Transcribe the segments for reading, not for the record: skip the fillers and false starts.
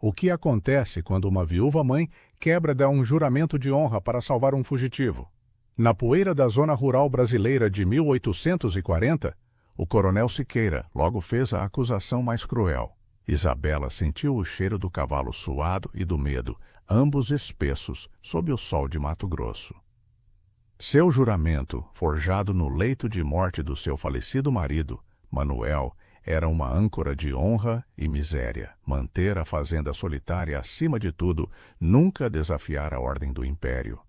O que acontece quando uma viúva-mãe quebra um juramento de honra para salvar um fugitivo? Na poeira da zona rural brasileira de 1840, o coronel Siqueira logo fez a acusação mais cruel. Isabela sentiu o cheiro do cavalo suado e do medo, ambos espessos, sob o sol de Mato Grosso. Seu juramento, forjado no leito de morte do seu falecido marido, Manuel, era uma âncora de honra e miséria. Manter a fazenda solitária acima de tudo, nunca desafiar a ordem do império.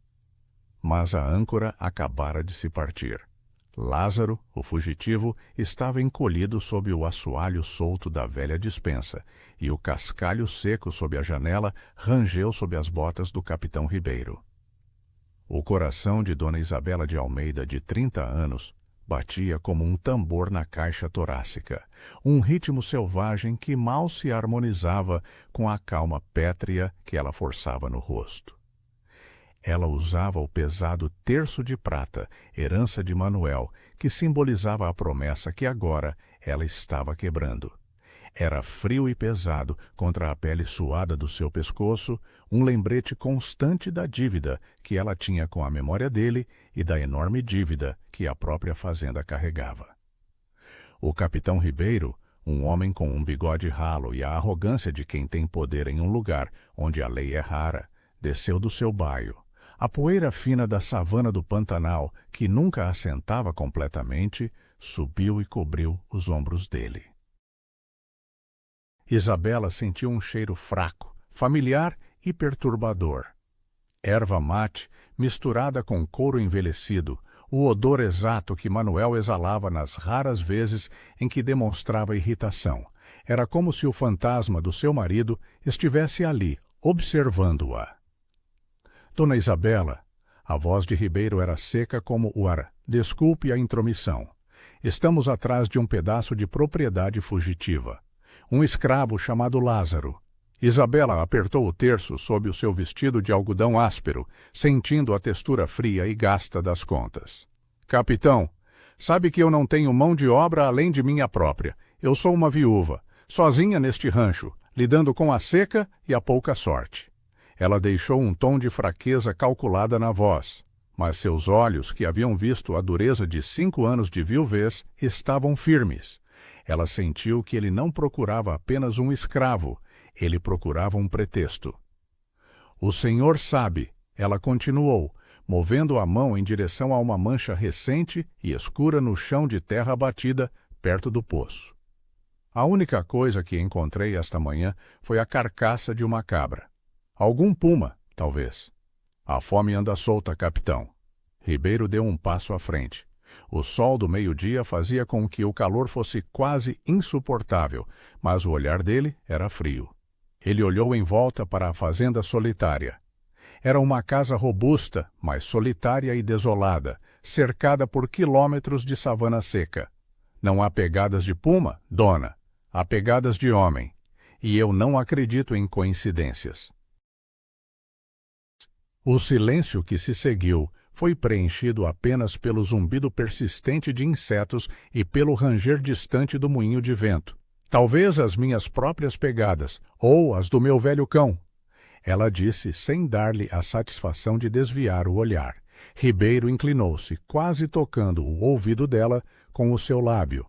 Mas a âncora acabara de se partir. Lázaro, o fugitivo, estava encolhido sob o assoalho solto da velha despensa, e o cascalho seco sob a janela rangeu sob as botas do capitão Ribeiro. O coração de Dona Isabela de Almeida, de 30 anos, batia como um tambor na caixa torácica, um ritmo selvagem que mal se harmonizava com a calma pétrea que ela forçava no rosto. Ela usava o pesado terço de prata, herança de Manuel, que simbolizava a promessa que agora ela estava quebrando. Era frio e pesado contra a pele suada do seu pescoço, um lembrete constante da dívida que ela tinha com a memória dele e da enorme dívida que a própria fazenda carregava. O capitão Ribeiro, um homem com um bigode ralo e a arrogância de quem tem poder em um lugar onde a lei é rara, desceu do seu baio. A poeira fina da savana do Pantanal, que nunca assentava completamente, subiu e cobriu os ombros dele. Isabela sentiu um cheiro fraco, familiar e perturbador. Erva mate, misturada com couro envelhecido, o odor exato que Manuel exalava nas raras vezes em que demonstrava irritação. Era como se o fantasma do seu marido estivesse ali, observando-a. Dona Isabela, a voz de Ribeiro era seca como o ar. Desculpe a intromissão. Estamos atrás de um pedaço de propriedade fugitiva. Um escravo chamado Lázaro. Isabela apertou o terço sob o seu vestido de algodão áspero, sentindo a textura fria e gasta das contas. Capitão, sabe que eu não tenho mão de obra além de minha própria. Eu sou uma viúva, sozinha neste rancho, lidando com a seca e a pouca sorte. Ela deixou um tom de fraqueza calculada na voz, mas seus olhos, que haviam visto a dureza de 5 anos de viuvez, estavam firmes. Ela sentiu que ele não procurava apenas um escravo, ele procurava um pretexto. O senhor sabe, ela continuou, movendo a mão em direção a uma mancha recente e escura no chão de terra batida, perto do poço. A única coisa que encontrei esta manhã foi a carcaça de uma cabra. Algum puma, talvez. A fome anda solta, capitão. Ribeiro deu um passo à frente. O sol do meio-dia fazia com que o calor fosse quase insuportável, mas o olhar dele era frio. Ele olhou em volta para a fazenda solitária. Era uma casa robusta, mas solitária e desolada, cercada por quilômetros de savana seca. Não há pegadas de puma, dona. Há pegadas de homem. E eu não acredito em coincidências. O silêncio que se seguiu foi preenchido apenas pelo zumbido persistente de insetos e pelo ranger distante do moinho de vento. Talvez as minhas próprias pegadas, ou as do meu velho cão. Ela disse sem dar-lhe a satisfação de desviar o olhar. Ribeiro inclinou-se, quase tocando o ouvido dela com o seu lábio.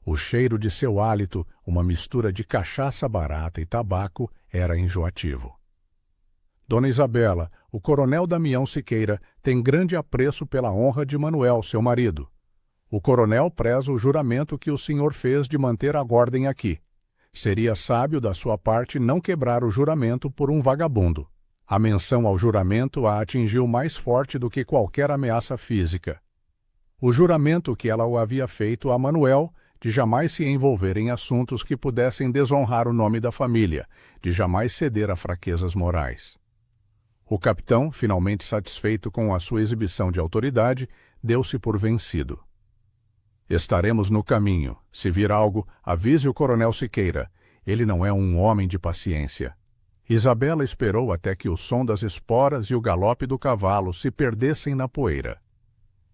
O cheiro de seu hálito, uma mistura de cachaça barata e tabaco, era enjoativo. Dona Isabela, o coronel Damião Siqueira tem grande apreço pela honra de Manuel, seu marido. O coronel preza o juramento que o senhor fez de manter a ordem aqui. Seria sábio da sua parte não quebrar o juramento por um vagabundo. A menção ao juramento a atingiu mais forte do que qualquer ameaça física. O juramento que ela o havia feito a Manuel de jamais se envolver em assuntos que pudessem desonrar o nome da família, de jamais ceder a fraquezas morais. O capitão, finalmente satisfeito com a sua exibição de autoridade, deu-se por vencido. Estaremos no caminho. Se vir algo, avise o coronel Siqueira. Ele não é um homem de paciência. Isabela esperou até que o som das esporas e o galope do cavalo se perdessem na poeira.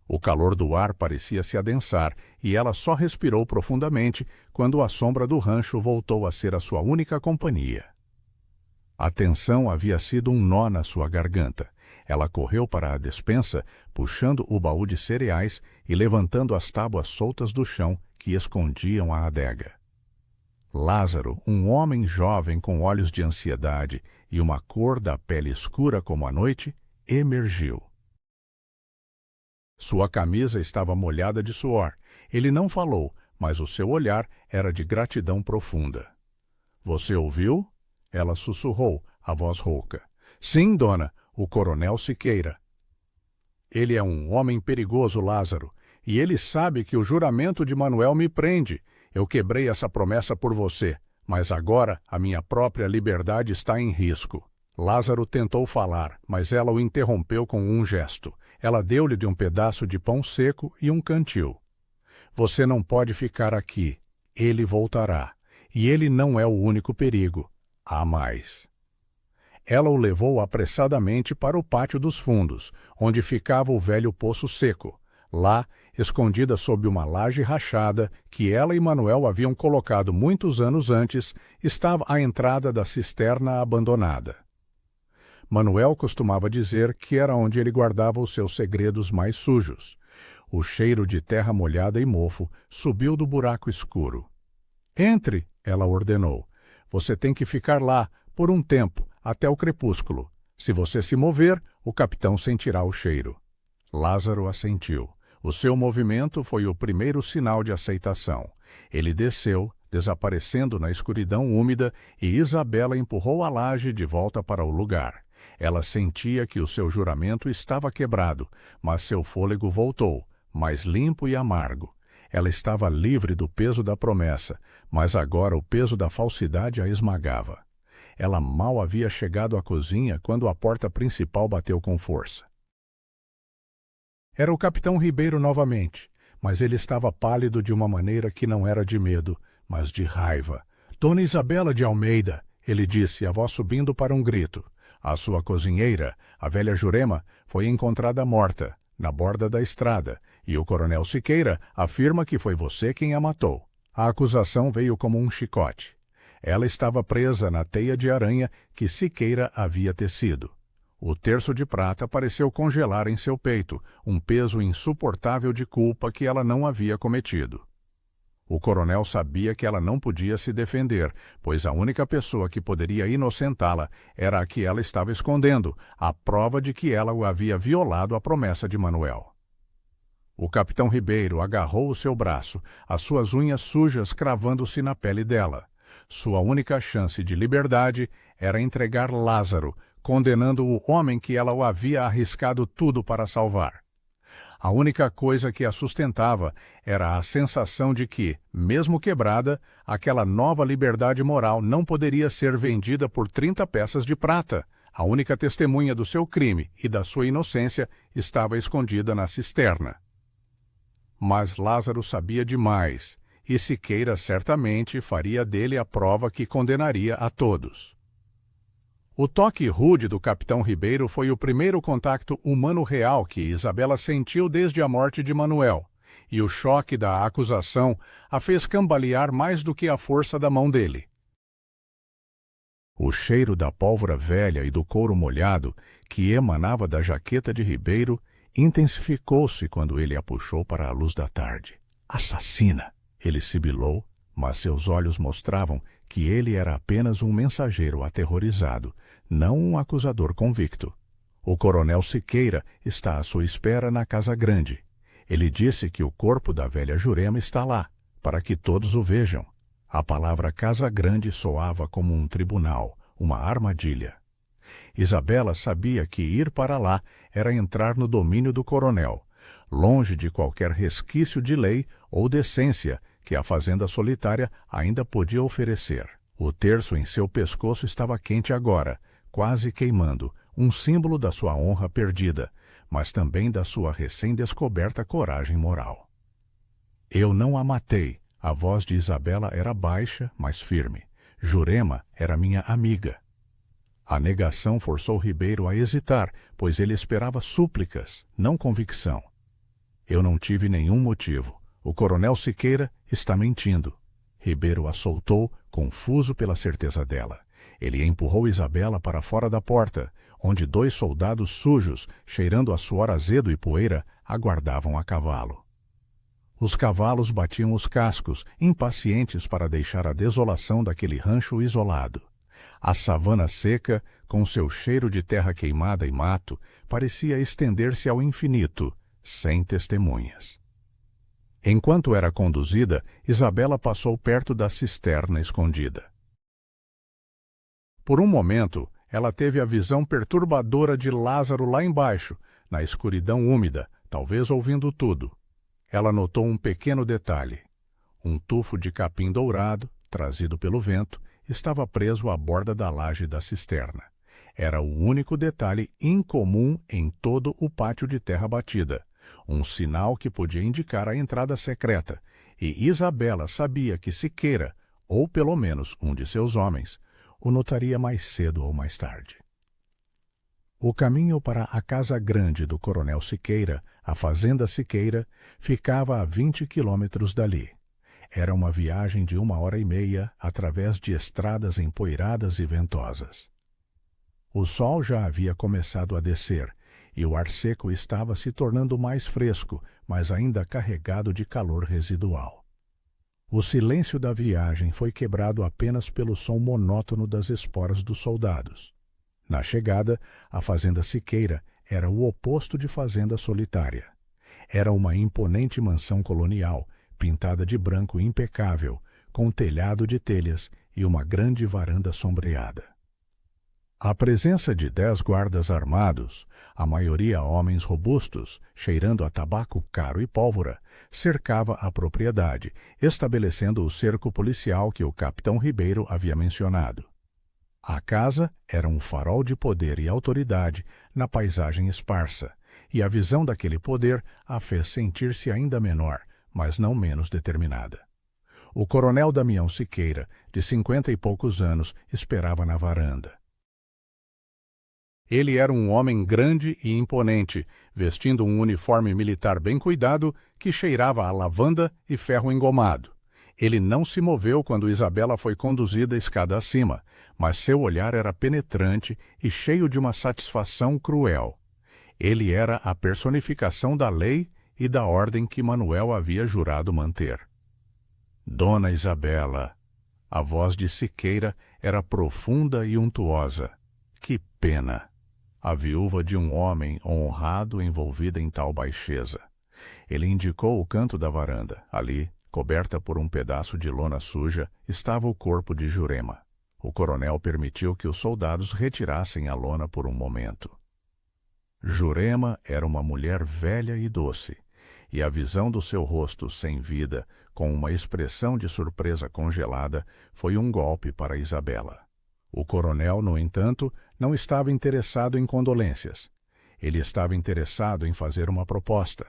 O calor do ar parecia se adensar e ela só respirou profundamente quando a sombra do rancho voltou a ser a sua única companhia. A tensão havia sido um nó na sua garganta. Ela correu para a despensa, puxando o baú de cereais e levantando as tábuas soltas do chão que escondiam a adega. Lázaro, um homem jovem com olhos de ansiedade e uma cor da pele escura como a noite, emergiu. Sua camisa estava molhada de suor. Ele não falou, mas o seu olhar era de gratidão profunda. — Você ouviu? Ela sussurrou, a voz rouca. — Sim, dona, o coronel Siqueira. — Ele é um homem perigoso, Lázaro, e ele sabe que o juramento de Manuel me prende. Eu quebrei essa promessa por você, mas agora a minha própria liberdade está em risco. Lázaro tentou falar, mas ela o interrompeu com um gesto. Ela deu-lhe de um pedaço de pão seco e um cantil. — Você não pode ficar aqui. Ele voltará. E ele não é o único perigo. Há mais. Ela o levou apressadamente para o pátio dos fundos, onde ficava o velho poço seco. Lá, escondida sob uma laje rachada que ela e Manuel haviam colocado muitos anos antes, estava a entrada da cisterna abandonada. Manuel costumava dizer que era onde ele guardava os seus segredos mais sujos. O cheiro de terra molhada e mofo subiu do buraco escuro. — Entre! Ela ordenou. — Você tem que ficar lá, por um tempo, até o crepúsculo. Se você se mover, o capitão sentirá o cheiro. Lázaro assentiu. O seu movimento foi o primeiro sinal de aceitação. Ele desceu, desaparecendo na escuridão úmida, e Isabela empurrou a laje de volta para o lugar. Ela sentia que o seu juramento estava quebrado, mas seu fôlego voltou, mais limpo e amargo. Ela estava livre do peso da promessa, mas agora o peso da falsidade a esmagava. Ela mal havia chegado à cozinha quando a porta principal bateu com força. Era o capitão Ribeiro novamente, mas ele estava pálido de uma maneira que não era de medo, mas de raiva. — Dona Isabela de Almeida! Ele disse, a voz subindo para um grito. A sua cozinheira, a velha Jurema, foi encontrada morta, na borda da estrada, e o coronel Siqueira afirma que foi você quem a matou. A acusação veio como um chicote. Ela estava presa na teia de aranha que Siqueira havia tecido. O terço de prata pareceu congelar em seu peito, um peso insuportável de culpa que ela não havia cometido. O coronel sabia que ela não podia se defender, pois a única pessoa que poderia inocentá-la era a que ela estava escondendo, a prova de que ela o havia violado a promessa de Manuel. O capitão Ribeiro agarrou o seu braço, as suas unhas sujas cravando-se na pele dela. Sua única chance de liberdade era entregar Lázaro, condenando o homem que ela o havia arriscado tudo para salvar. A única coisa que a sustentava era a sensação de que, mesmo quebrada, aquela nova liberdade moral não poderia ser vendida por 30 peças de prata. A única testemunha do seu crime e da sua inocência estava escondida na cisterna. Mas Lázaro sabia demais, e Siqueira certamente faria dele a prova que condenaria a todos. O toque rude do capitão Ribeiro foi o primeiro contato humano real que Isabela sentiu desde a morte de Manuel, e o choque da acusação a fez cambalear mais do que a força da mão dele. O cheiro da pólvora velha e do couro molhado, que emanava da jaqueta de Ribeiro, intensificou-se quando ele a puxou para a luz da tarde. — Assassina! Ele sibilou, mas seus olhos mostravam que ele era apenas um mensageiro aterrorizado, não um acusador convicto. O coronel Siqueira está à sua espera na Casa Grande. Ele disse que o corpo da velha Jurema está lá, para que todos o vejam. A palavra Casa Grande soava como um tribunal, uma armadilha. Isabela sabia que ir para lá era entrar no domínio do coronel, longe de qualquer resquício de lei ou decência que a fazenda solitária ainda podia oferecer. O terço em seu pescoço estava quente agora, quase queimando, um símbolo da sua honra perdida, mas também da sua recém-descoberta coragem moral. — Eu não a matei. A voz de Isabela era baixa, mas firme. Jurema era minha amiga. A negação forçou Ribeiro a hesitar, pois ele esperava súplicas, não convicção. — Eu não tive nenhum motivo. O coronel Siqueira está mentindo. Ribeiro a soltou, confuso pela certeza dela. Ele empurrou Isabela para fora da porta, onde 2 soldados sujos, cheirando a suor azedo e poeira, aguardavam a cavalo. Os cavalos batiam os cascos, impacientes para deixar a desolação daquele rancho isolado. A savana seca, com seu cheiro de terra queimada e mato, parecia estender-se ao infinito, sem testemunhas. Enquanto era conduzida, Isabela passou perto da cisterna escondida. Por um momento, ela teve a visão perturbadora de Lázaro lá embaixo, na escuridão úmida, talvez ouvindo tudo. Ela notou um pequeno detalhe. Um tufo de capim dourado, trazido pelo vento, estava preso à borda da laje da cisterna. Era o único detalhe incomum em todo o pátio de terra batida, um sinal que podia indicar a entrada secreta, e Isabela sabia que Siqueira, ou pelo menos um de seus homens, o notaria mais cedo ou mais tarde. O caminho para a casa grande do coronel Siqueira, a fazenda Siqueira, ficava a 20 quilômetros dali. Era uma viagem de 1h30 através de estradas empoeiradas e ventosas. O sol já havia começado a descer, e o ar seco estava se tornando mais fresco, mas ainda carregado de calor residual. O silêncio da viagem foi quebrado apenas pelo som monótono das esporas dos soldados. Na chegada, a fazenda Siqueira era o oposto de fazenda solitária. Era uma imponente mansão colonial, pintada de branco impecável, com telhado de telhas e uma grande varanda sombreada. A presença de 10 guardas armados, a maioria homens robustos, cheirando a tabaco caro e pólvora, cercava a propriedade, estabelecendo o cerco policial que o capitão Ribeiro havia mencionado. A casa era um farol de poder e autoridade na paisagem esparsa, e a visão daquele poder a fez sentir-se ainda menor, mas não menos determinada. O coronel Damião Siqueira, de 50 e poucos anos, esperava na varanda. Ele era um homem grande e imponente, vestindo um uniforme militar bem cuidado que cheirava a lavanda e ferro engomado. Ele não se moveu quando Isabela foi conduzida escada acima, mas seu olhar era penetrante e cheio de uma satisfação cruel. Ele era a personificação da lei e da ordem que Manuel havia jurado manter. Dona Isabela. A voz de Siqueira era profunda e untuosa. Que pena! A viúva de um homem honrado envolvida em tal baixeza. Ele indicou o canto da varanda. Ali, coberta por um pedaço de lona suja, estava o corpo de Jurema. O coronel permitiu que os soldados retirassem a lona por um momento. Jurema era uma mulher velha e doce, e a visão do seu rosto sem vida, com uma expressão de surpresa congelada, foi um golpe para Isabela. O coronel, no entanto, não estava interessado em condolências. Ele estava interessado em fazer uma proposta.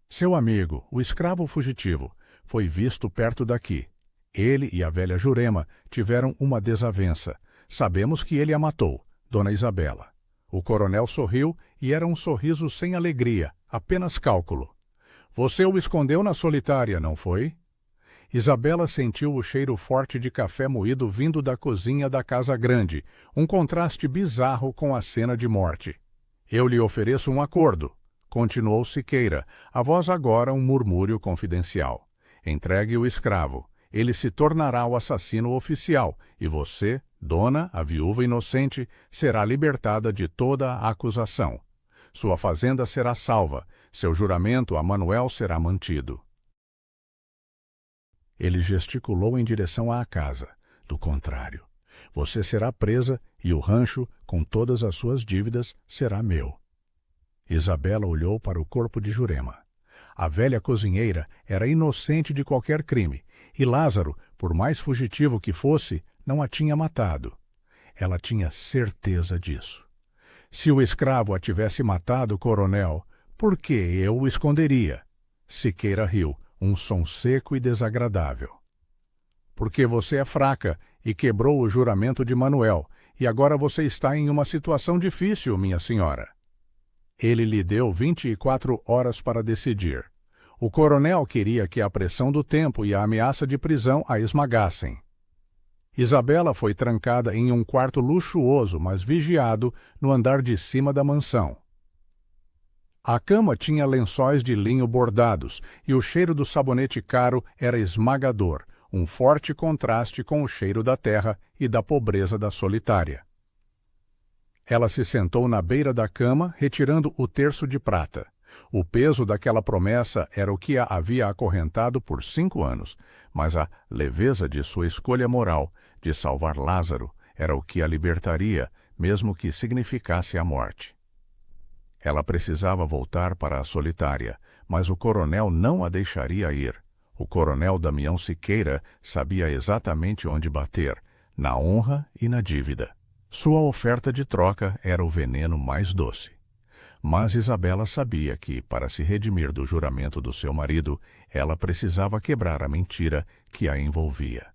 Seu amigo, o escravo fugitivo, foi visto perto daqui. Ele e a velha Jurema tiveram uma desavença. Sabemos que ele a matou, Dona Isabela. O coronel sorriu e era um sorriso sem alegria, apenas cálculo. Você o escondeu na solitária, não foi? Isabela sentiu o cheiro forte de café moído vindo da cozinha da casa grande, um contraste bizarro com a cena de morte. Eu lhe ofereço um acordo, continuou Siqueira, a voz agora um murmúrio confidencial. Entregue o escravo. Ele se tornará o assassino oficial, e você, dona, a viúva inocente, será libertada de toda a acusação. Sua fazenda será salva, seu juramento a Manuel será mantido. Ele gesticulou em direção à casa. Do contrário, você será presa e o rancho, com todas as suas dívidas, será meu. Isabela olhou para o corpo de Jurema. A velha cozinheira era inocente de qualquer crime, e Lázaro, por mais fugitivo que fosse, não a tinha matado. Ela tinha certeza disso. Se o escravo a tivesse matado, coronel, por que eu o esconderia? Siqueira riu, um som seco e desagradável. Porque você é fraca e quebrou o juramento de Manuel, e agora você está em uma situação difícil, minha senhora. Ele lhe deu 24 horas para decidir. O coronel queria que a pressão do tempo e a ameaça de prisão a esmagassem. Isabela foi trancada em um quarto luxuoso, mas vigiado, no andar de cima da mansão. A cama tinha lençóis de linho bordados e o cheiro do sabonete caro era esmagador, um forte contraste com o cheiro da terra e da pobreza da solitária. Ela se sentou na beira da cama, retirando o terço de prata. O peso daquela promessa era o que a havia acorrentado por 5 anos, mas a leveza de sua escolha moral de salvar Lázaro era o que a libertaria, mesmo que significasse a morte. Ela precisava voltar para a solitária, mas o coronel não a deixaria ir. O coronel Damião Siqueira sabia exatamente onde bater, na honra e na dívida. Sua oferta de troca era o veneno mais doce. Mas Isabela sabia que, para se redimir do juramento do seu marido, ela precisava quebrar a mentira que a envolvia.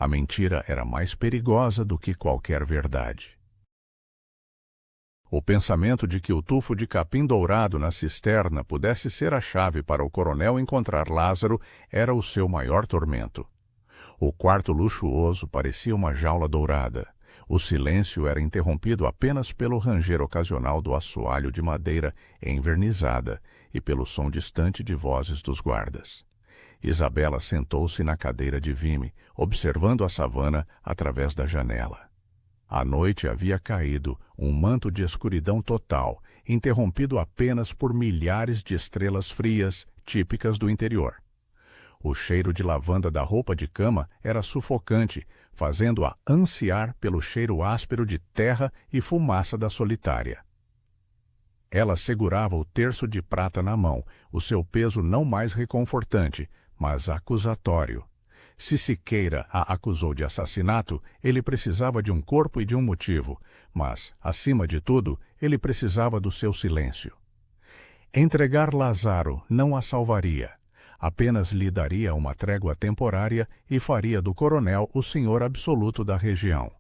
A mentira era mais perigosa do que qualquer verdade. O pensamento de que o tufo de capim dourado na cisterna pudesse ser a chave para o coronel encontrar Lázaro era o seu maior tormento. O quarto luxuoso parecia uma jaula dourada. O silêncio era interrompido apenas pelo ranger ocasional do assoalho de madeira envernizada e pelo som distante de vozes dos guardas. Isabela sentou-se na cadeira de vime, observando a savana através da janela. A noite havia caído, um manto de escuridão total, interrompido apenas por milhares de estrelas frias, típicas do interior. O cheiro de lavanda da roupa de cama era sufocante, fazendo-a ansiar pelo cheiro áspero de terra e fumaça da solitária. Ela segurava o terço de prata na mão, o seu peso não mais reconfortante, mas acusatório. Se Siqueira a acusou de assassinato, ele precisava de um corpo e de um motivo, mas, acima de tudo, ele precisava do seu silêncio. Entregar Lázaro não a salvaria. Apenas lhe daria uma trégua temporária e faria do coronel o senhor absoluto da região.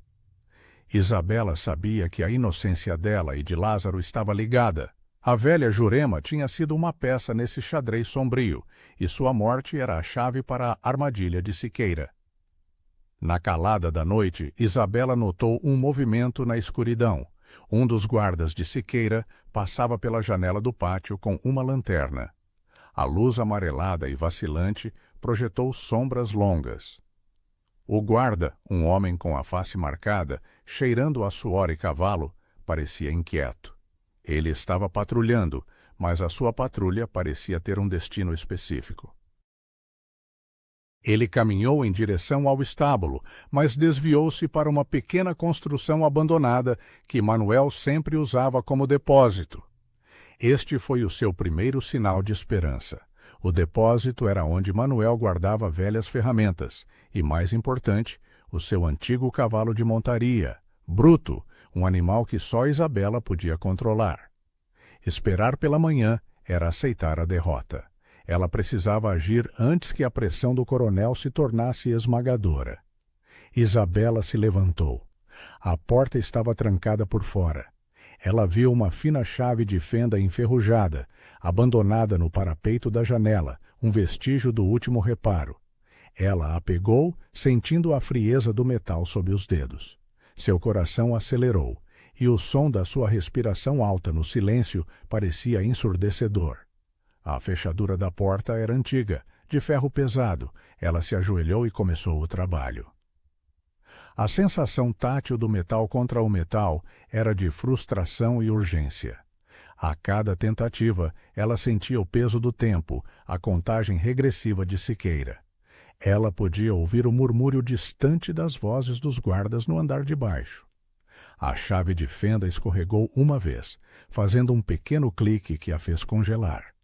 Isabela sabia que a inocência dela e de Lázaro estava ligada. A velha Jurema tinha sido uma peça nesse xadrez sombrio, e sua morte era a chave para a armadilha de Siqueira. Na calada da noite, Isabela notou um movimento na escuridão. Um dos guardas de Siqueira passava pela janela do pátio com uma lanterna. A luz amarelada e vacilante projetou sombras longas. O guarda, um homem com a face marcada, cheirando a suor e cavalo, parecia inquieto. Ele estava patrulhando, mas a sua patrulha parecia ter um destino específico. Ele caminhou em direção ao estábulo, mas desviou-se para uma pequena construção abandonada que Manuel sempre usava como depósito. Este foi o seu primeiro sinal de esperança. O depósito era onde Manuel guardava velhas ferramentas e, mais importante, o seu antigo cavalo de montaria, Bruto, um animal que só Isabela podia controlar. Esperar pela manhã era aceitar a derrota. Ela precisava agir antes que a pressão do coronel se tornasse esmagadora. Isabela se levantou. A porta estava trancada por fora. Ela viu uma fina chave de fenda enferrujada, abandonada no parapeito da janela, um vestígio do último reparo. Ela a pegou, sentindo a frieza do metal sob os dedos. Seu coração acelerou, e o som da sua respiração alta no silêncio parecia ensurdecedor. A fechadura da porta era antiga, de ferro pesado. Ela se ajoelhou e começou o trabalho. A sensação tátil do metal contra o metal era de frustração e urgência. A cada tentativa, ela sentia o peso do tempo, a contagem regressiva de Siqueira. Ela podia ouvir o murmúrio distante das vozes dos guardas no andar de baixo. A chave de fenda escorregou uma vez, fazendo um pequeno clique que a fez congelar.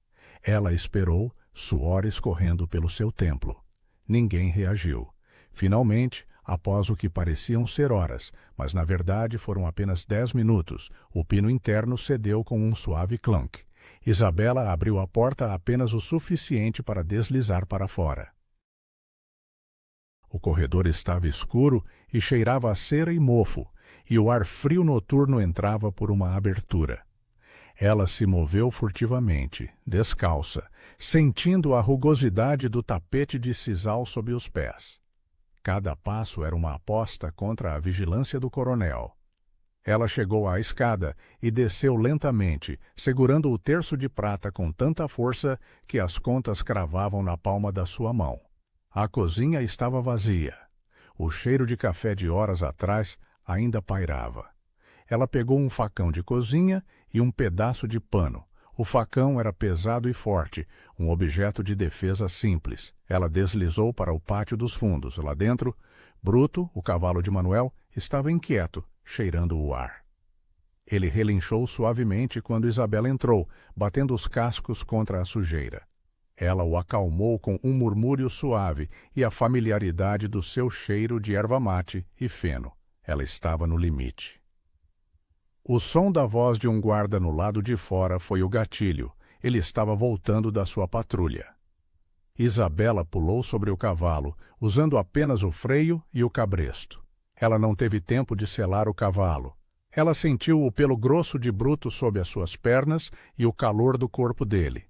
Ela esperou, suor escorrendo pelo seu templo. Ninguém reagiu. Finalmente, após o que pareciam ser horas, mas na verdade foram apenas 10 minutos, o pino interno cedeu com um suave clunk. Isabela abriu a porta apenas o suficiente para deslizar para fora. O corredor estava escuro e cheirava a cera e mofo, e o ar frio noturno entrava por uma abertura. Ela se moveu furtivamente, descalça, sentindo a rugosidade do tapete de sisal sob os pés. Cada passo era uma aposta contra a vigilância do coronel. Ela chegou à escada e desceu lentamente, segurando o terço de prata com tanta força que as contas cravavam na palma da sua mão. A cozinha estava vazia. O cheiro de café de horas atrás ainda pairava. Ela pegou um facão de cozinha e um pedaço de pano. O facão era pesado e forte, um objeto de defesa simples. Ela deslizou para o pátio dos fundos. Lá dentro, Bruto, o cavalo de Manuel, estava inquieto, cheirando o ar. Ele relinchou suavemente quando Isabela entrou, batendo os cascos contra a sujeira. Ela o acalmou com um murmúrio suave e a familiaridade do seu cheiro de erva mate e feno. Ela estava no limite. O som da voz de um guarda no lado de fora foi o gatilho. Ele estava voltando da sua patrulha. Isabela pulou sobre o cavalo, usando apenas o freio e o cabresto. Ela não teve tempo de selar o cavalo. Ela sentiu o pelo grosso de Bruto sob as suas pernas e o calor do corpo dele.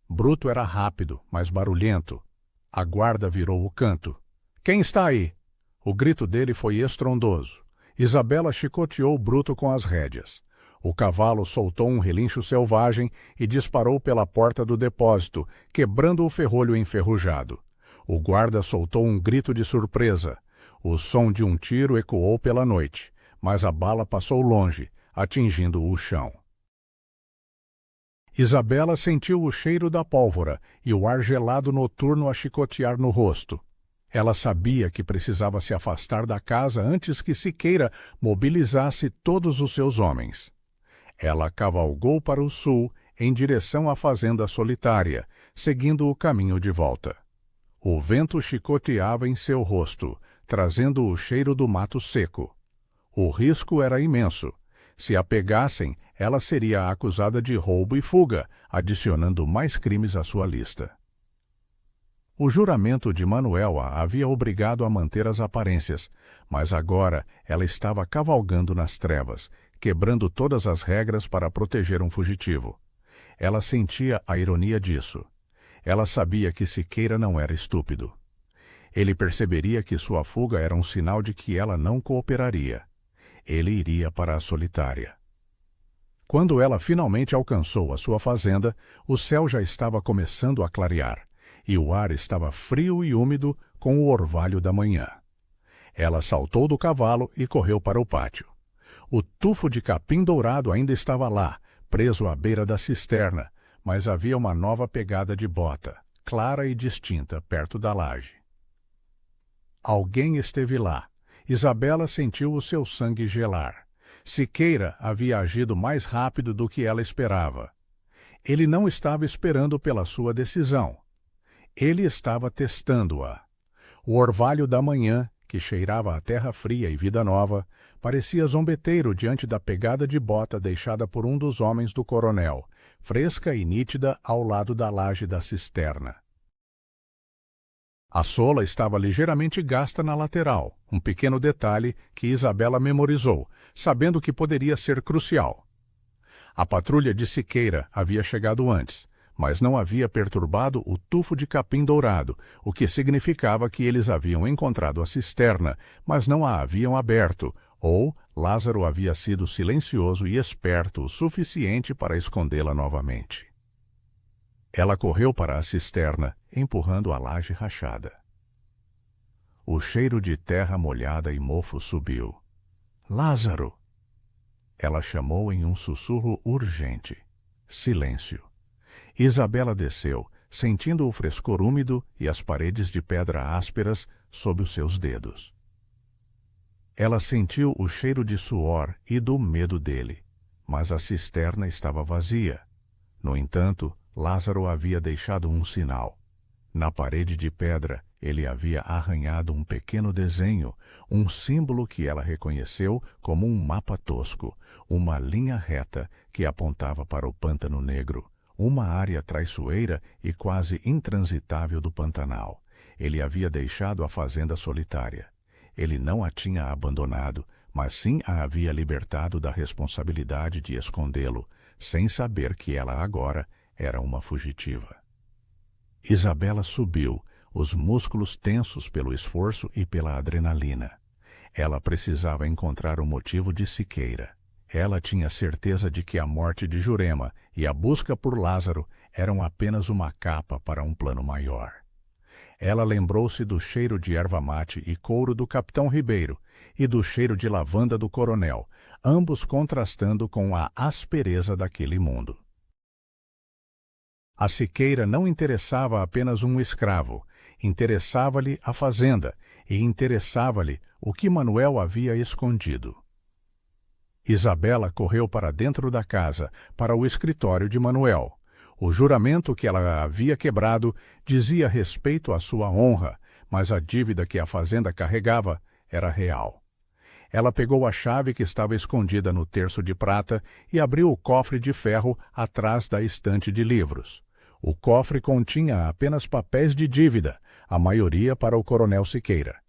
Bruto era rápido, mas barulhento. A guarda virou o canto. — Quem está aí? O grito dele foi estrondoso. Isabela chicoteou Bruto com as rédeas. O cavalo soltou um relincho selvagem e disparou pela porta do depósito, quebrando o ferrolho enferrujado. O guarda soltou um grito de surpresa. O som de um tiro ecoou pela noite, mas a bala passou longe, atingindo o chão. Isabela sentiu o cheiro da pólvora e o ar gelado noturno a chicotear no rosto. Ela sabia que precisava se afastar da casa antes que Siqueira mobilizasse todos os seus homens. Ela cavalgou para o sul, em direção à fazenda solitária, seguindo o caminho de volta. O vento chicoteava em seu rosto, trazendo o cheiro do mato seco. O risco era imenso. Se a pegassem, ela seria acusada de roubo e fuga, adicionando mais crimes à sua lista. O juramento de Manuel a havia obrigado a manter as aparências, mas agora ela estava cavalgando nas trevas, quebrando todas as regras para proteger um fugitivo. Ela sentia a ironia disso. Ela sabia que Siqueira não era estúpido. Ele perceberia que sua fuga era um sinal de que ela não cooperaria. Ele iria para a solitária. Quando ela finalmente alcançou a sua fazenda, o céu já estava começando a clarear, e o ar estava frio e úmido com o orvalho da manhã. Ela saltou do cavalo e correu para o pátio. O tufo de capim dourado ainda estava lá, preso à beira da cisterna, mas havia uma nova pegada de bota, clara e distinta, perto da laje. Alguém esteve lá. Isabela sentiu o seu sangue gelar. Siqueira havia agido mais rápido do que ela esperava. Ele não estava esperando pela sua decisão. Ele estava testando-a. O orvalho da manhã, que cheirava a terra fria e vida nova, parecia zombeteiro diante da pegada de bota deixada por um dos homens do coronel, fresca e nítida ao lado da laje da cisterna. A sola estava ligeiramente gasta na lateral, um pequeno detalhe que Isabela memorizou, sabendo que poderia ser crucial. A patrulha de Siqueira havia chegado antes, mas não havia perturbado o tufo de capim dourado, o que significava que eles haviam encontrado a cisterna, mas não a haviam aberto, ou Lázaro havia sido silencioso e esperto o suficiente para escondê-la novamente. Ela correu para a cisterna, empurrando a laje rachada. O cheiro de terra molhada e mofo subiu. — Lázaro! Ela chamou em um sussurro urgente. Silêncio. Isabela desceu, sentindo o frescor úmido e as paredes de pedra ásperas sob os seus dedos. Ela sentiu o cheiro de suor e do medo dele, mas a cisterna estava vazia. No entanto, Lázaro havia deixado um sinal. Na parede de pedra, ele havia arranhado um pequeno desenho, um símbolo que ela reconheceu como um mapa tosco, uma linha reta que apontava para o Pântano Negro, uma área traiçoeira e quase intransitável do Pantanal. Ele havia deixado a fazenda solitária. Ele não a tinha abandonado, mas sim a havia libertado da responsabilidade de escondê-lo, sem saber que ela agora era uma fugitiva. Isabela subiu, os músculos tensos pelo esforço e pela adrenalina. Ela precisava encontrar o motivo de Siqueira. Ela tinha certeza de que a morte de Jurema e a busca por Lázaro eram apenas uma capa para um plano maior. Ela lembrou-se do cheiro de erva-mate e couro do capitão Ribeiro e do cheiro de lavanda do coronel, ambos contrastando com a aspereza daquele mundo. A Siqueira não interessava apenas um escravo, interessava-lhe a fazenda e interessava-lhe o que Manuel havia escondido. Isabela correu para dentro da casa, para o escritório de Manuel. O juramento que ela havia quebrado dizia respeito à sua honra, mas a dívida que a fazenda carregava era real. Ela pegou a chave que estava escondida no terço de prata e abriu o cofre de ferro atrás da estante de livros. O cofre continha apenas papéis de dívida, a maioria para o coronel Siqueira.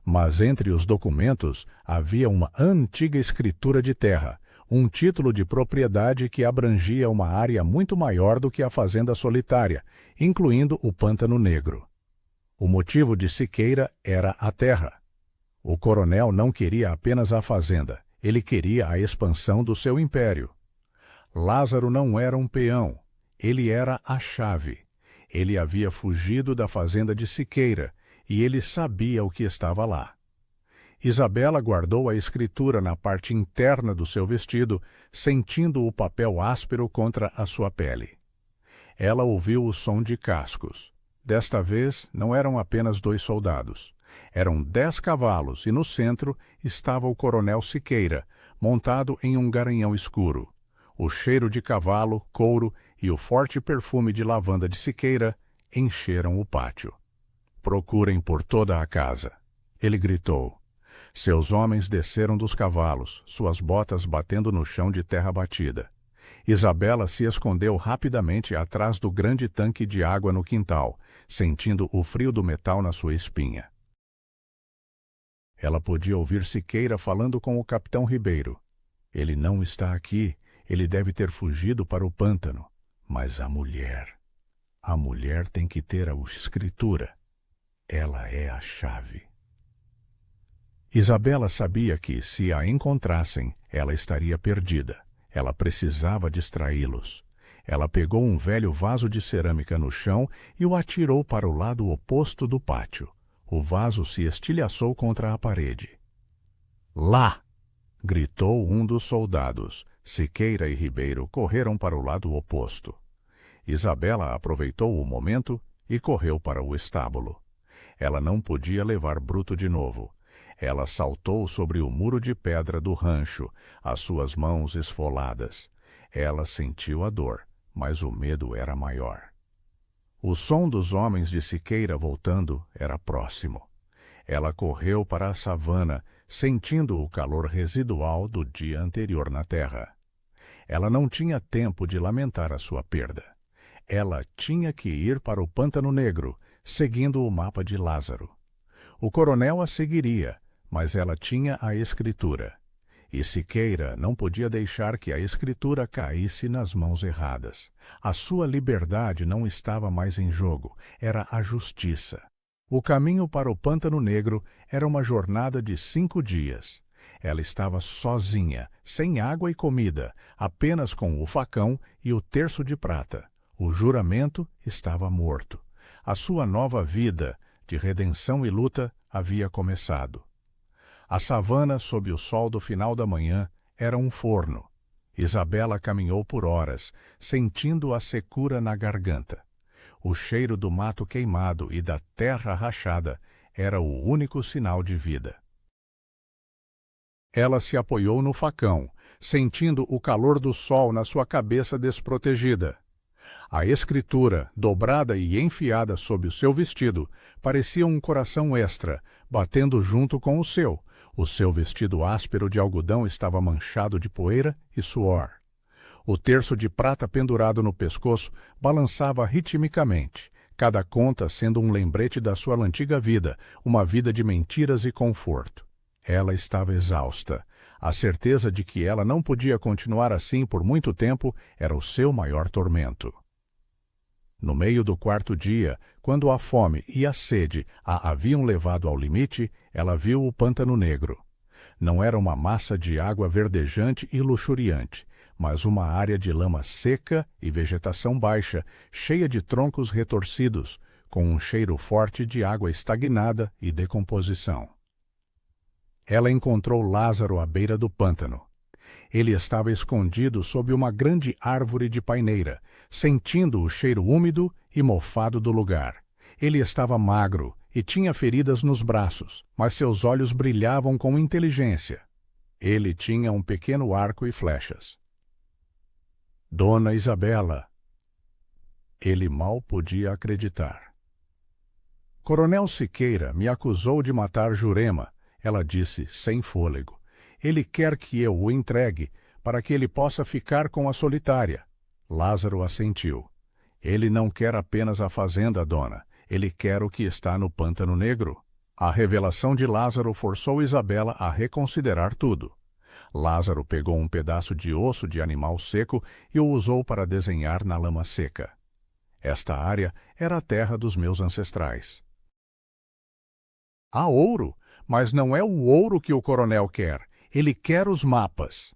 Mas entre os documentos havia uma antiga escritura de terra, um título de propriedade que abrangia uma área muito maior do que a fazenda solitária, incluindo o Pântano Negro. O motivo de Siqueira era a terra. O coronel não queria apenas a fazenda, ele queria a expansão do seu império. Lázaro não era um peão, ele era a chave. Ele havia fugido da fazenda de Siqueira, e ele sabia o que estava lá. Isabela guardou a escritura na parte interna do seu vestido, sentindo o papel áspero contra a sua pele. Ela ouviu o som de cascos. Desta vez, não eram apenas 2 soldados. Eram 10 cavalos e no centro estava o coronel Siqueira, montado em um garanhão escuro. O cheiro de cavalo, couro e o forte perfume de lavanda de Siqueira encheram o pátio. Procurem por toda a casa. Ele gritou. Seus homens desceram dos cavalos, suas botas batendo no chão de terra batida. Isabela se escondeu rapidamente atrás do grande tanque de água no quintal, sentindo o frio do metal na sua espinha. Ela podia ouvir Siqueira falando com o capitão Ribeiro. Ele não está aqui, ele deve ter fugido para o pântano. Mas a mulher tem que ter a escritura. Ela é a chave. Isabela sabia que, se a encontrassem, ela estaria perdida. Ela precisava distraí-los. Ela pegou um velho vaso de cerâmica no chão e o atirou para o lado oposto do pátio. O vaso se estilhaçou contra a parede. Lá! Gritou um dos soldados. Siqueira e Ribeiro correram para o lado oposto. Isabela aproveitou o momento e correu para o estábulo. Ela não podia levar Bruto de novo. Ela saltou sobre o muro de pedra do rancho, as suas mãos esfoladas. Ela sentiu a dor, mas o medo era maior. O som dos homens de Siqueira voltando era próximo. Ela correu para a savana, sentindo o calor residual do dia anterior na terra. Ela não tinha tempo de lamentar a sua perda. Ela tinha que ir para o Pântano Negro, seguindo o mapa de Lázaro. O coronel a seguiria, mas ela tinha a escritura. E Siqueira não podia deixar que a escritura caísse nas mãos erradas. A sua liberdade não estava mais em jogo, era a justiça. O caminho para o Pântano Negro era uma jornada de 5 dias. Ela estava sozinha, sem água e comida, apenas com o facão e o terço de prata. O juramento estava morto. A sua nova vida, de redenção e luta, havia começado. A savana, sob o sol do final da manhã, era um forno. Isabela caminhou por horas, sentindo a secura na garganta. O cheiro do mato queimado e da terra rachada era o único sinal de vida. Ela se apoiou no facão, sentindo o calor do sol na sua cabeça desprotegida. A escritura, dobrada e enfiada sob o seu vestido, parecia um coração extra, batendo junto com o seu. O seu vestido áspero de algodão estava manchado de poeira e suor. O terço de prata pendurado no pescoço balançava ritmicamente, cada conta sendo um lembrete da sua antiga vida, uma vida de mentiras e conforto. Ela estava exausta. A certeza de que ela não podia continuar assim por muito tempo era o seu maior tormento. No meio do quarto dia, quando a fome e a sede a haviam levado ao limite, ela viu o Pântano Negro. Não era uma massa de água verdejante e luxuriante, mas uma área de lama seca e vegetação baixa, cheia de troncos retorcidos, com um cheiro forte de água estagnada e decomposição. Ela encontrou Lázaro à beira do pântano. Ele estava escondido sob uma grande árvore de paineira, sentindo o cheiro úmido e mofado do lugar. Ele estava magro e tinha feridas nos braços, mas seus olhos brilhavam com inteligência. Ele tinha um pequeno arco e flechas. Dona Isabela! Ele mal podia acreditar. Coronel Siqueira me acusou de matar Jurema, ela disse sem fôlego. Ele quer que eu o entregue, para que ele possa ficar com a solitária. Lázaro assentiu. Ele não quer apenas a fazenda, dona. Ele quer o que está no Pântano Negro. A revelação de Lázaro forçou Isabela a reconsiderar tudo. Lázaro pegou um pedaço de osso de animal seco e o usou para desenhar na lama seca. Esta área era a terra dos meus ancestrais. Há ouro, mas não é o ouro que o coronel quer. Ele quer os mapas.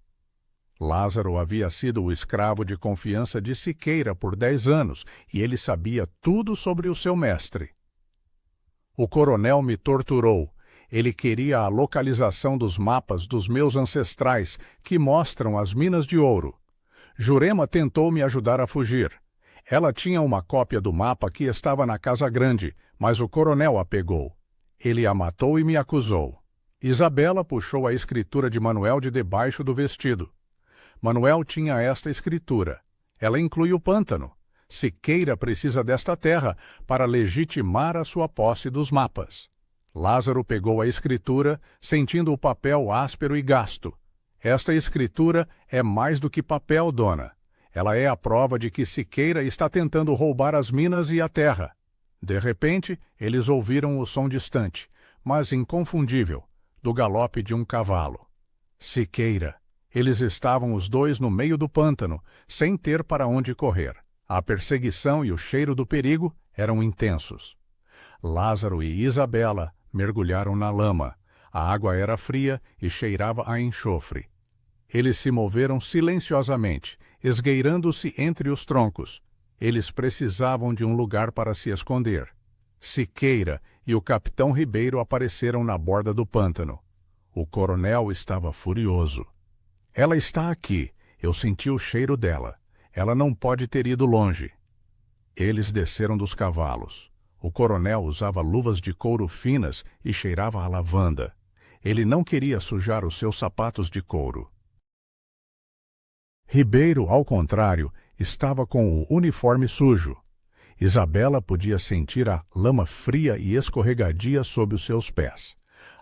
Lázaro havia sido o escravo de confiança de Siqueira por 10 anos e ele sabia tudo sobre o seu mestre. O coronel me torturou. Ele queria a localização dos mapas dos meus ancestrais que mostram as minas de ouro. Jurema tentou me ajudar a fugir. Ela tinha uma cópia do mapa que estava na Casa Grande, mas o coronel a pegou. Ele a matou e me acusou. Isabela puxou a escritura de Manuel de debaixo do vestido. Manuel tinha esta escritura. Ela inclui o pântano. Siqueira precisa desta terra para legitimar a sua posse dos mapas. Lázaro pegou a escritura, sentindo o papel áspero e gasto. Esta escritura é mais do que papel, dona. Ela é a prova de que Siqueira está tentando roubar as minas e a terra. De repente, eles ouviram o som distante, mas inconfundível, do galope de um cavalo. Siqueira. Eles estavam os dois no meio do pântano, sem ter para onde correr. A perseguição e o cheiro do perigo eram intensos. Lázaro e Isabela mergulharam na lama. A água era fria e cheirava a enxofre. Eles se moveram silenciosamente, esgueirando-se entre os troncos. Eles precisavam de um lugar para se esconder. Siqueira e o capitão Ribeiro apareceram na borda do pântano. O coronel estava furioso. Ela está aqui. Eu senti o cheiro dela. Ela não pode ter ido longe. Eles desceram dos cavalos. O coronel usava luvas de couro finas e cheirava a lavanda. Ele não queria sujar os seus sapatos de couro. Ribeiro, ao contrário, estava com o uniforme sujo. Isabela podia sentir a lama fria e escorregadia sob os seus pés.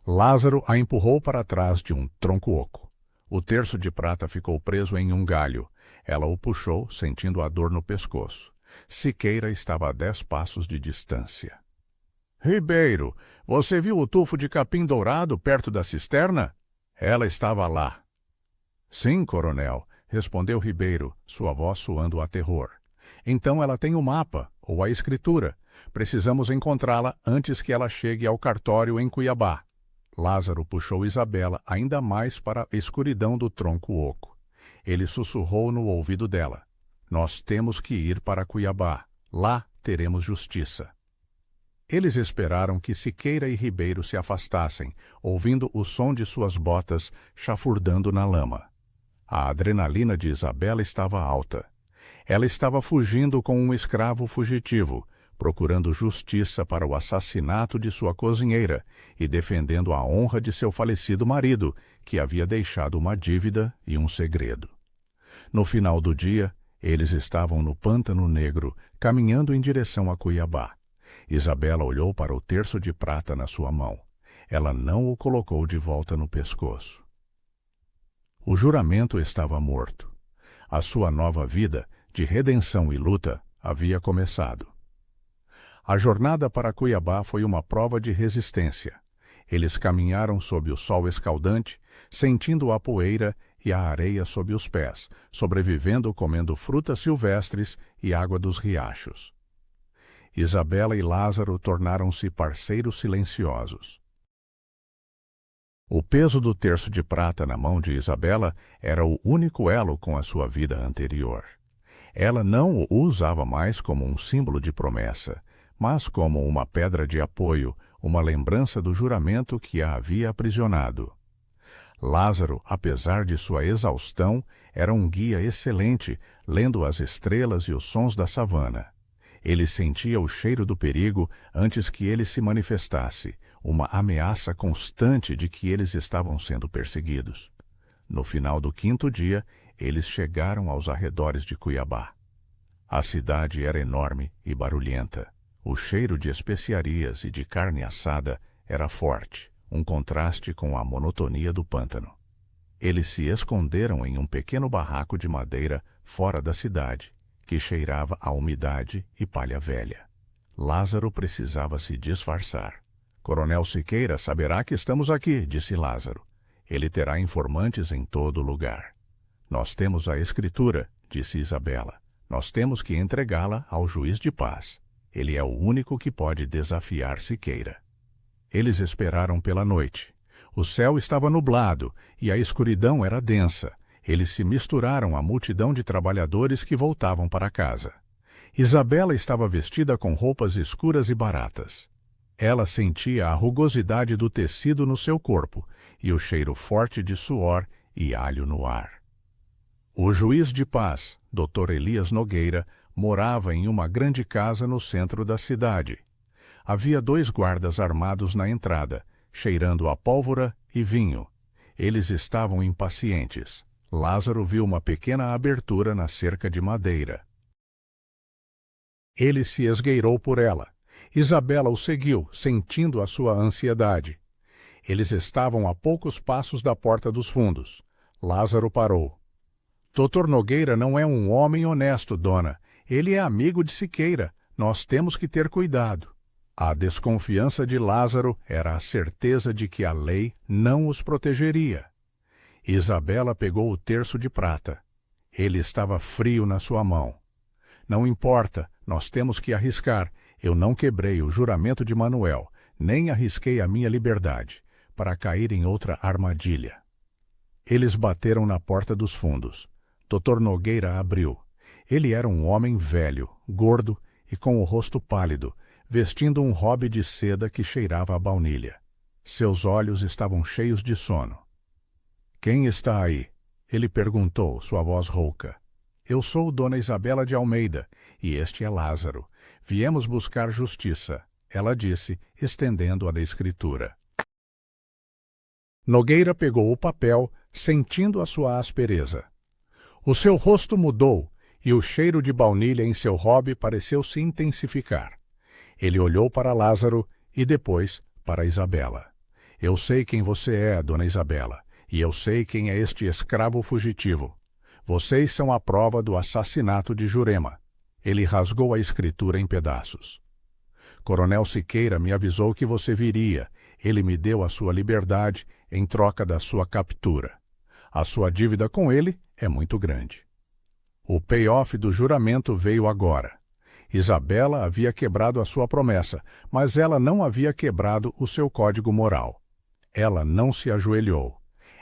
Lázaro a empurrou para trás de um tronco oco. O terço de prata ficou preso em um galho. Ela o puxou, sentindo a dor no pescoço. Siqueira estava a 10 passos de distância. — Ribeiro, você viu o tufo de capim dourado perto da cisterna? Ela estava lá. — Sim, coronel, respondeu Ribeiro, sua voz soando a terror. — Então ela tem o mapa, ou a escritura. Precisamos encontrá-la antes que ela chegue ao cartório em Cuiabá. Lázaro puxou Isabela ainda mais para a escuridão do tronco oco. Ele sussurrou no ouvido dela. — Nós temos que ir para Cuiabá. Lá teremos justiça. Eles esperaram que Siqueira e Ribeiro se afastassem, ouvindo o som de suas botas chafurdando na lama. A adrenalina de Isabela estava alta. Ela estava fugindo com um escravo fugitivo, procurando justiça para o assassinato de sua cozinheira e defendendo a honra de seu falecido marido, que havia deixado uma dívida e um segredo. No final do dia, eles estavam no Pântano Negro, caminhando em direção a Cuiabá. Isabela olhou para o terço de prata na sua mão. Ela não o colocou de volta no pescoço. O juramento estava morto. A sua nova vida, de redenção e luta, havia começado. A jornada para Cuiabá foi uma prova de resistência. Eles caminharam sob o sol escaldante, sentindo a poeira e a areia sob os pés, sobrevivendo comendo frutas silvestres e água dos riachos. Isabela e Lázaro tornaram-se parceiros silenciosos. O peso do terço de prata na mão de Isabela era o único elo com a sua vida anterior. Ela não o usava mais como um símbolo de promessa, mas como uma pedra de apoio, uma lembrança do juramento que a havia aprisionado. Lázaro, apesar de sua exaustão, era um guia excelente, lendo as estrelas e os sons da savana. Ele sentia o cheiro do perigo antes que ele se manifestasse, uma ameaça constante de que eles estavam sendo perseguidos. No final do 5º dia, eles chegaram aos arredores de Cuiabá. A cidade era enorme e barulhenta. O cheiro de especiarias e de carne assada era forte, um contraste com a monotonia do pântano. Eles se esconderam em um pequeno barraco de madeira fora da cidade, que cheirava a umidade e palha velha. Lázaro precisava se disfarçar. Coronel Siqueira saberá que estamos aqui, disse Lázaro. Ele terá informantes em todo lugar. Nós temos a escritura, disse Isabela. Nós temos que entregá-la ao juiz de paz. Ele é o único que pode desafiar Siqueira. Eles esperaram pela noite. O céu estava nublado e a escuridão era densa. Eles se misturaram à multidão de trabalhadores que voltavam para casa. Isabela estava vestida com roupas escuras e baratas. Ela sentia a rugosidade do tecido no seu corpo e o cheiro forte de suor e alho no ar. O juiz de paz, Dr. Elias Nogueira, morava em uma grande casa no centro da cidade. Havia 2 guardas armados na entrada, cheirando a pólvora e vinho. Eles estavam impacientes. Lázaro viu uma pequena abertura na cerca de madeira. Ele se esgueirou por ela. Isabela o seguiu, sentindo a sua ansiedade. Eles estavam a poucos passos da porta dos fundos. Lázaro parou. Dr. Nogueira não é um homem honesto, dona. Ele é amigo de Siqueira. Nós temos que ter cuidado. A desconfiança de Lázaro era a certeza de que a lei não os protegeria. Isabela pegou o terço de prata. Ele estava frio na sua mão. Não importa, nós temos que arriscar. Eu não quebrei o juramento de Manuel, nem arrisquei a minha liberdade, para cair em outra armadilha. Eles bateram na porta dos fundos. Dr. Nogueira abriu. Ele era um homem velho, gordo e com o rosto pálido, vestindo um robe de seda que cheirava a baunilha. Seus olhos estavam cheios de sono. "Quem está aí?" ele perguntou, sua voz rouca. "Eu sou Dona Isabela de Almeida, e este é Lázaro. Viemos buscar justiça", ela disse, estendendo a escritura. Nogueira pegou o papel, sentindo a sua aspereza. O seu rosto mudou, e o cheiro de baunilha em seu robe pareceu se intensificar. Ele olhou para Lázaro e depois para Isabela. "Eu sei quem você é, Dona Isabela, e eu sei quem é este escravo fugitivo. Vocês são a prova do assassinato de Jurema." Ele rasgou a escritura em pedaços. "Coronel Siqueira me avisou que você viria. Ele me deu a sua liberdade em troca da sua captura. A sua dívida com ele é muito grande." O payoff do juramento veio agora. Isabela havia quebrado a sua promessa, mas ela não havia quebrado o seu código moral. Ela não se ajoelhou.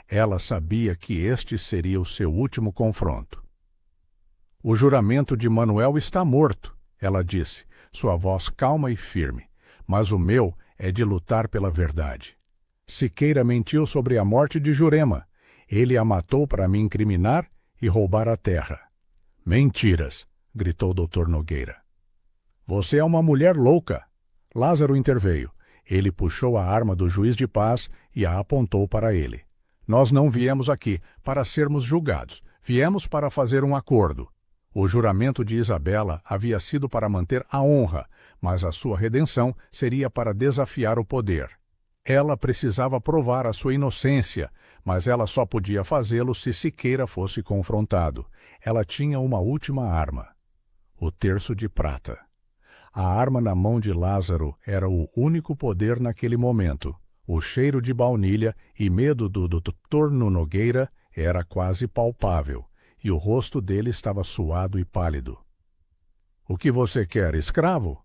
Ela sabia que este seria o seu último confronto. "O juramento de Manuel está morto", ela disse, sua voz calma e firme. "Mas o meu é de lutar pela verdade. Siqueira mentiu sobre a morte de Jurema. Ele a matou para me incriminar e roubar a terra." "Mentiras!" gritou Dr. Nogueira. "Você é uma mulher louca!" Lázaro interveio. Ele puxou a arma do juiz de paz e a apontou para ele. "Nós não viemos aqui para sermos julgados. Viemos para fazer um acordo. O juramento de Isabela havia sido para manter a honra, mas a sua redenção seria para desafiar o poder. Ela precisava provar a sua inocência, mas ela só podia fazê-lo se Siqueira fosse confrontado. Ela tinha uma última arma: o terço de prata. A arma na mão de Lázaro era o único poder naquele momento. O cheiro de baunilha e medo do Dr. Nogueira era quase palpável, e o rosto dele estava suado e pálido. "O que você quer, escravo?"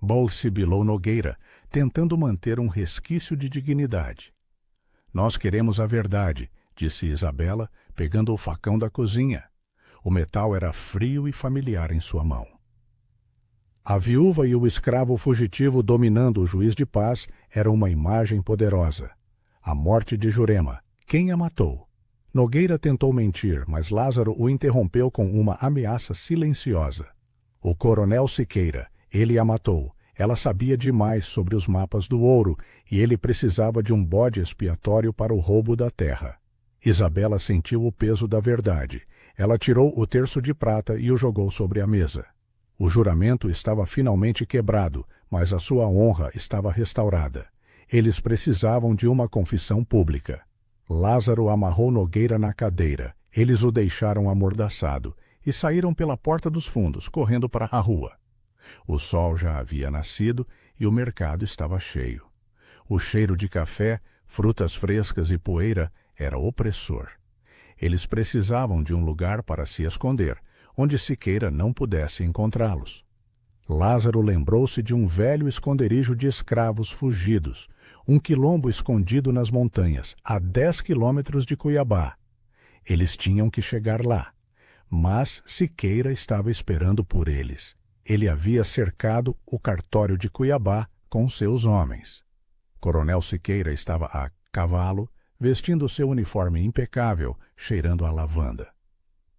Balsibilou Nogueira, tentando manter um resquício de dignidade. Nós queremos a verdade, disse Isabela, pegando o facão da cozinha. O metal era frio e familiar em sua mão. A viúva e o escravo fugitivo dominando o juiz de paz era uma imagem poderosa. A morte de Jurema. Quem a matou? Nogueira tentou mentir, mas Lázaro o interrompeu com uma ameaça silenciosa. O coronel Siqueira. Ele a matou. Ela sabia demais sobre os mapas do ouro e ele precisava de um bode expiatório para o roubo da terra. Isabela sentiu o peso da verdade. Ela tirou o terço de prata e o jogou sobre a mesa. O juramento estava finalmente quebrado, mas a sua honra estava restaurada. Eles precisavam de uma confissão pública. Lázaro amarrou Nogueira na cadeira. Eles o deixaram amordaçado e saíram pela porta dos fundos, correndo para a rua. O sol já havia nascido e o mercado estava cheio. O cheiro de café, frutas frescas e poeira era opressor. Eles precisavam de um lugar para se esconder, onde Siqueira não pudesse encontrá-los. Lázaro lembrou-se de um velho esconderijo de escravos fugidos, um quilombo escondido nas montanhas, a 10 quilômetros de Cuiabá. Eles tinham que chegar lá, mas Siqueira estava esperando por eles. Ele havia cercado o cartório de Cuiabá com seus homens. Coronel Siqueira estava a cavalo, vestindo seu uniforme impecável, cheirando a lavanda.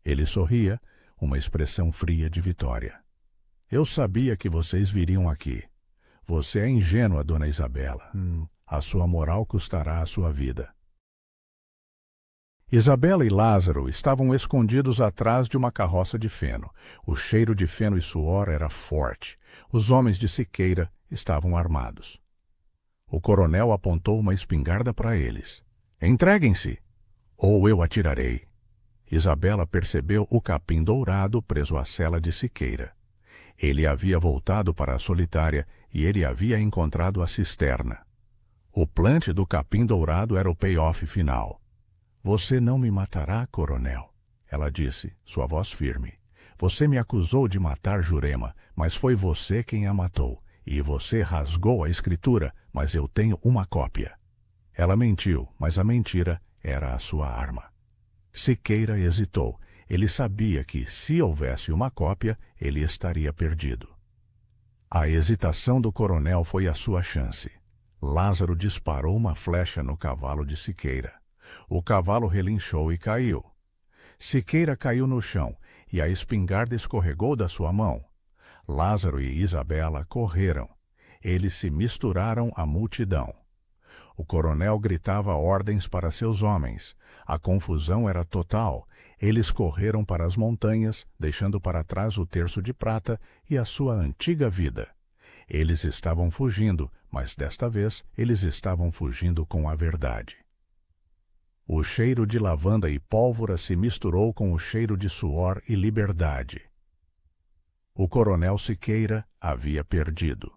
Ele sorria, uma expressão fria de vitória. Eu sabia que vocês viriam aqui. Você é ingênua, dona Isabela. A sua moral custará a sua vida. Isabela e Lázaro estavam escondidos atrás de uma carroça de feno. O cheiro de feno e suor era forte. Os homens de Siqueira estavam armados. O coronel apontou uma espingarda para eles. Entreguem-se, ou eu atirarei. Isabela percebeu o capim dourado preso à cela de Siqueira. Ele havia voltado para a solitária e ele havia encontrado a cisterna. O plante do capim dourado era o payoff final. Você não me matará, coronel, ela disse, sua voz firme. Você me acusou de matar Jurema, mas foi você quem a matou. E você rasgou a escritura, mas eu tenho uma cópia. Ela mentiu, mas a mentira era a sua arma. Siqueira hesitou. Ele sabia que, se houvesse uma cópia, ele estaria perdido. A hesitação do coronel foi a sua chance. Lázaro disparou uma flecha no cavalo de Siqueira. O cavalo relinchou e caiu. Siqueira caiu no chão e a espingarda escorregou da sua mão. Lázaro e Isabela correram. Eles se misturaram à multidão. O coronel gritava ordens para seus homens. A confusão era total. Eles correram para as montanhas, deixando para trás o terço de prata e a sua antiga vida. Eles estavam fugindo, mas desta vez eles estavam fugindo com a verdade. O cheiro de lavanda e pólvora se misturou com o cheiro de suor e liberdade. O coronel Siqueira havia perdido.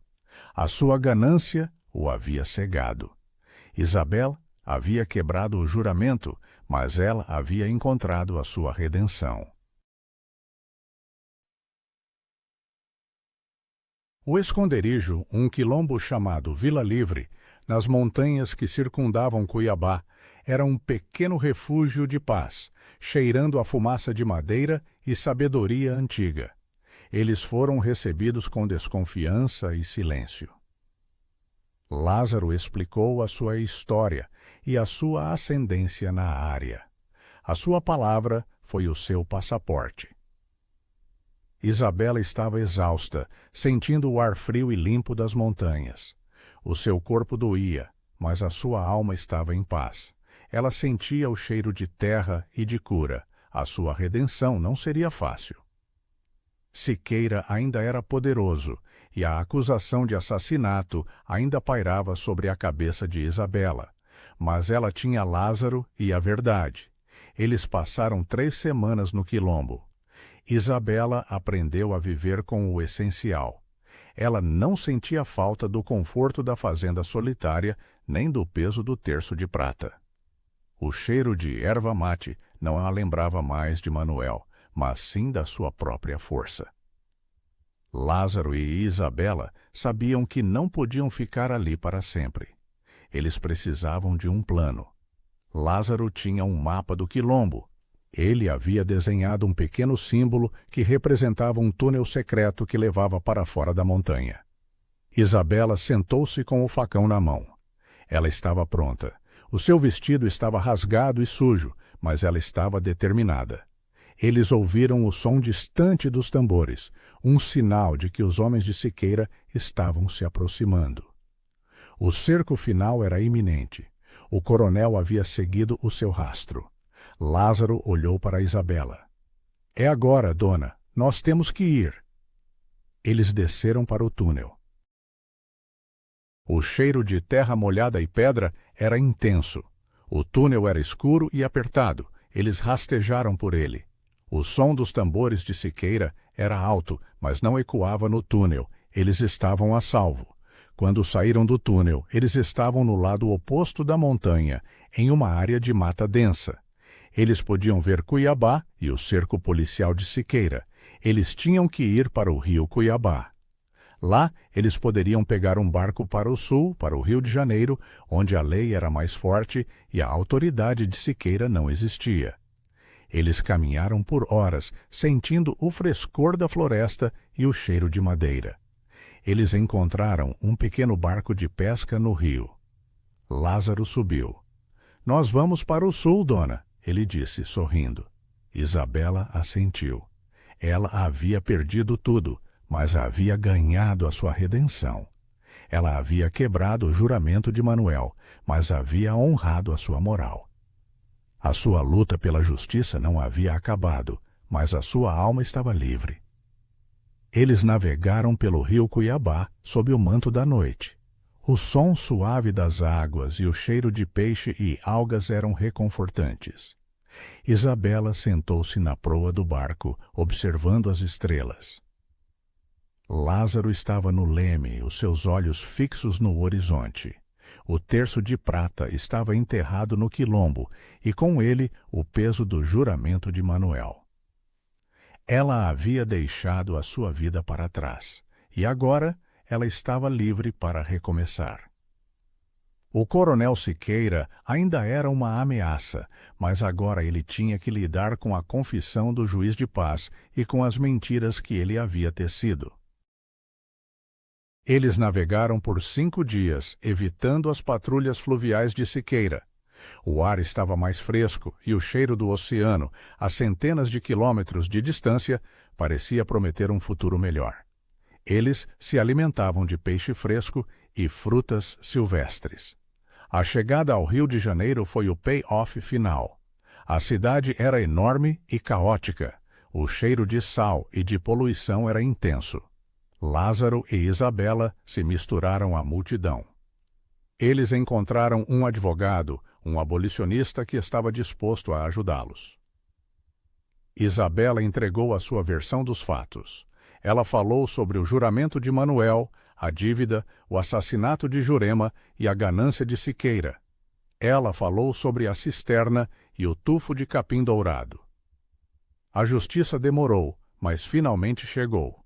A sua ganância o havia cegado. Isabel havia quebrado o juramento, mas ela havia encontrado a sua redenção. O esconderijo, um quilombo chamado Vila Livre, nas montanhas que circundavam Cuiabá, era um pequeno refúgio de paz, cheirando a fumaça de madeira e sabedoria antiga. Eles foram recebidos com desconfiança e silêncio. Lázaro explicou a sua história e a sua ascendência na área. A sua palavra foi o seu passaporte. Isabela estava exausta, sentindo o ar frio e limpo das montanhas. O seu corpo doía, mas a sua alma estava em paz. Ela sentia o cheiro de terra e de cura. A sua redenção não seria fácil. Siqueira ainda era poderoso, e a acusação de assassinato ainda pairava sobre a cabeça de Isabela. Mas ela tinha Lázaro e a verdade. Eles passaram 3 semanas no quilombo. Isabela aprendeu a viver com o essencial. Ela não sentia falta do conforto da fazenda solitária, nem do peso do terço de prata. O cheiro de erva mate não a lembrava mais de Manuel, mas sim da sua própria força. Lázaro e Isabela sabiam que não podiam ficar ali para sempre. Eles precisavam de um plano. Lázaro tinha um mapa do quilombo. Ele havia desenhado um pequeno símbolo que representava um túnel secreto que levava para fora da montanha. Isabela sentou-se com o facão na mão. Ela estava pronta. O seu vestido estava rasgado e sujo, mas ela estava determinada. Eles ouviram o som distante dos tambores, um sinal de que os homens de Siqueira estavam se aproximando. O cerco final era iminente. O coronel havia seguido o seu rastro. Lázaro olhou para Isabela. "É agora, dona. Nós temos que ir." Eles desceram para o túnel. O cheiro de terra molhada e pedra era intenso. O túnel era escuro e apertado. Eles rastejaram por ele. O som dos tambores de Siqueira era alto, mas não ecoava no túnel. Eles estavam a salvo. Quando saíram do túnel, eles estavam no lado oposto da montanha, em uma área de mata densa. Eles podiam ver Cuiabá e o cerco policial de Siqueira. Eles tinham que ir para o rio Cuiabá. Lá, eles poderiam pegar um barco para o sul, para o Rio de Janeiro, onde a lei era mais forte e a autoridade de Siqueira não existia. Eles caminharam por horas, sentindo o frescor da floresta e o cheiro de madeira. Eles encontraram um pequeno barco de pesca no rio. Lázaro subiu. "Nós vamos para o sul, dona," ele disse, sorrindo. Isabela assentiu. Ela havia perdido tudo, mas havia ganhado a sua redenção. Ela havia quebrado o juramento de Manuel, mas havia honrado a sua moral. A sua luta pela justiça não havia acabado, mas a sua alma estava livre. Eles navegaram pelo rio Cuiabá sob o manto da noite. O som suave das águas e o cheiro de peixe e algas eram reconfortantes. Isabela sentou-se na proa do barco, observando as estrelas. Lázaro estava no leme, os seus olhos fixos no horizonte. O terço de prata estava enterrado no quilombo, e com ele o peso do juramento de Manuel. Ela havia deixado a sua vida para trás, e agora ela estava livre para recomeçar. O coronel Siqueira ainda era uma ameaça, mas agora ele tinha que lidar com a confissão do juiz de paz e com as mentiras que ele havia tecido. Eles navegaram por 5 dias, evitando as patrulhas fluviais de Siqueira. O ar estava mais fresco e o cheiro do oceano, a centenas de quilômetros de distância, parecia prometer um futuro melhor. Eles se alimentavam de peixe fresco e frutas silvestres. A chegada ao Rio de Janeiro foi o payoff final. A cidade era enorme e caótica. O cheiro de sal e de poluição era intenso. Lázaro e Isabela se misturaram à multidão. Eles encontraram um advogado, um abolicionista que estava disposto a ajudá-los. Isabela entregou a sua versão dos fatos. Ela falou sobre o juramento de Manuel, a dívida, o assassinato de Jurema e a ganância de Siqueira. Ela falou sobre a cisterna e o tufo de capim dourado. A justiça demorou, mas finalmente chegou.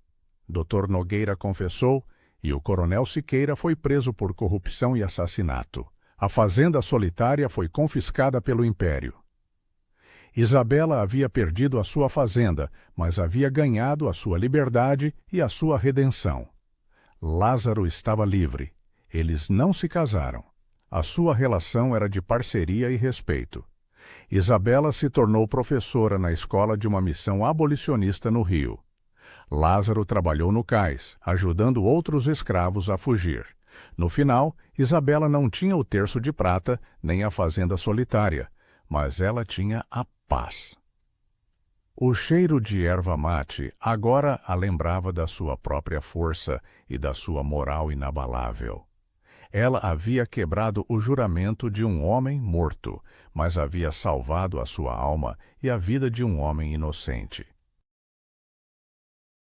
Dr. Nogueira confessou e o coronel Siqueira foi preso por corrupção e assassinato. A fazenda solitária foi confiscada pelo Império. Isabela havia perdido a sua fazenda, mas havia ganhado a sua liberdade e a sua redenção. Lázaro estava livre. Eles não se casaram. A sua relação era de parceria e respeito. Isabela se tornou professora na escola de uma missão abolicionista no Rio. Lázaro trabalhou no cais, ajudando outros escravos a fugir. No final, Isabela não tinha o terço de prata nem a fazenda solitária, mas ela tinha a paz. O cheiro de erva mate agora a lembrava da sua própria força e da sua moral inabalável. Ela havia quebrado o juramento de um homem morto, mas havia salvado a sua alma e a vida de um homem inocente.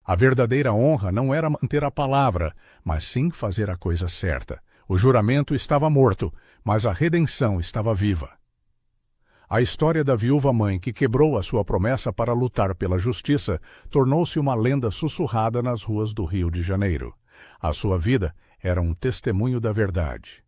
A verdadeira honra não era manter a palavra, mas sim fazer a coisa certa. O juramento estava morto, mas a redenção estava viva. A história da viúva-mãe que quebrou a sua promessa para lutar pela justiça tornou-se uma lenda sussurrada nas ruas do Rio de Janeiro. A sua vida era um testemunho da verdade.